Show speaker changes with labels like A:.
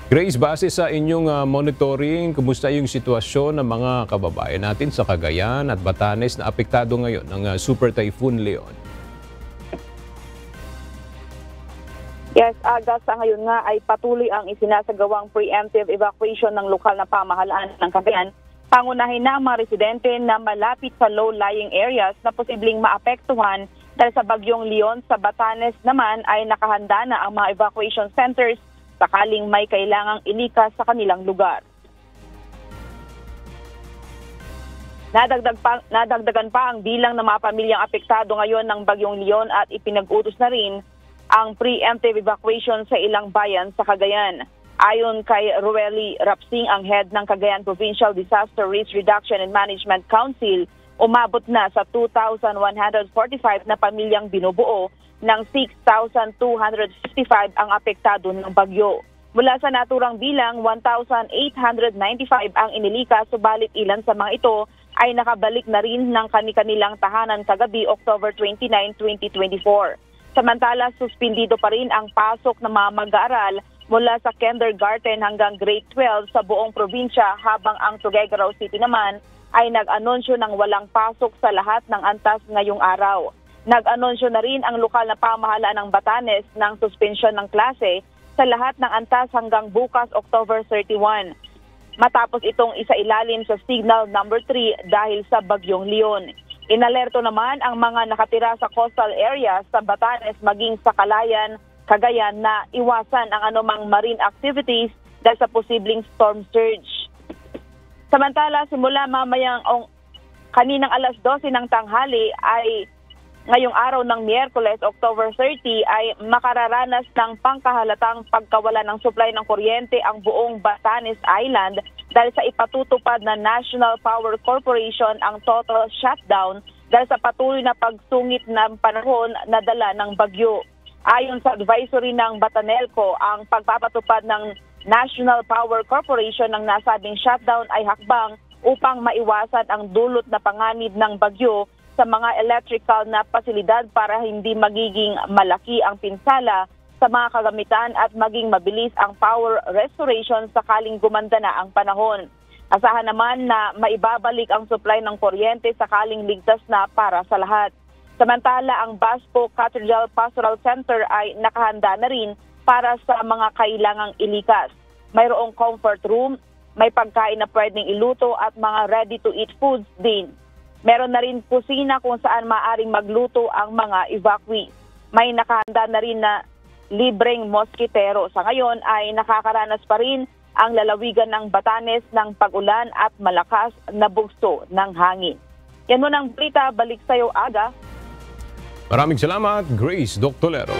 A: Grace, base sa inyong monitoring, kumusta yung sitwasyon ng mga kababayan natin sa Cagayan at Batanes na apektado ngayon ng Super Typhoon Leon?
B: Yes, Aga, sa ngayon nga ay patuloy ang isinasagawang preemptive evacuation ng lokal na pamahalaan ng Cagayan. Pangunahin na ang mga residente na malapit sa low-lying areas na posibleng maapektuhan dahil sa bagyong Leon. Sa Batanes naman ay nakahanda na ang mga evacuation centers sakaling may kailangang ilikas sa kanilang lugar. Nadagdagan pa ang bilang ng mga pamilyang apektado ngayon ng bagyong Leon at ipinag-utos na rin ang preemptive evacuation sa ilang bayan sa Cagayan. Ayon kay Rueli Rapsing, ang head ng Cagayan Provincial Disaster Risk Reduction and Management Council, umabot na sa 2,145 na pamilyang binubuo ng 6,255 ang apektado ng bagyo. Mula sa naturang bilang, 1,895 ang inilikas, subalit ilan sa mga ito ay nakabalik na rin ng kanilang tahanan kagabi, October 29, 2024. Samantala, suspindido pa rin ang pasok ng mga mag-aaral mula sa kindergarten hanggang grade 12 sa buong probinsya, habang ang Tuguegarao City naman ay nag-anunsyo ng walang pasok sa lahat ng antas ngayong araw. Nag-anunsyo na rin ang lokal na pamahalaan ng Batanes ng suspensyon ng klase sa lahat ng antas hanggang bukas, October 31. Matapos itong isailalim sa Signal Number 3 dahil sa bagyong Leon. Inalerto naman ang mga nakatira sa coastal areas sa Batanes maging sa Calayan, Cagayan na iwasan ang anumang marine activities dahil sa posibleng storm surge. Samantala, simula kaninang alas 12 ng tanghali ay ngayong araw ng Miyerkules, October 30, ay makararanas ng pangkahalatang pagkawala ng supply ng kuryente ang buong Batanes Island dahil sa ipatutupad na National Power Corporation ang total shutdown dahil sa patuloy na pagsungit ng panahon na dala ng bagyo. Ayon sa advisory ng Batanelco, ang pagpapatupad ng National Power Corporation ng nasabing shutdown ay hakbang upang maiwasan ang dulot na panganib ng bagyo sa mga electrical na pasilidad para hindi magiging malaki ang pinsala sa mga kagamitan at maging mabilis ang power restoration sakaling gumanda na ang panahon. Asahan naman na maibabalik ang supply ng kuryente sakaling ligtas na para sa lahat. Samantala, ang Basco Cathedral Pastoral Center ay nakahanda na rin para sa mga kailangang ilikas. Mayroong comfort room, may pagkain na pwedeng iluto at mga ready-to-eat foods din. Meron na rin kusina kung saan maaring magluto ang mga evacuees. May nakahanda na rin na libreng moskitero. Sa ngayon ay nakakaranas pa rin ang lalawigan ng Batanes ng pag-ulan at malakas na bugso ng hangin. Yan muna ang balita. Balik sa iyo, Aga.
A: Maraming salamat, Grace Doctolero.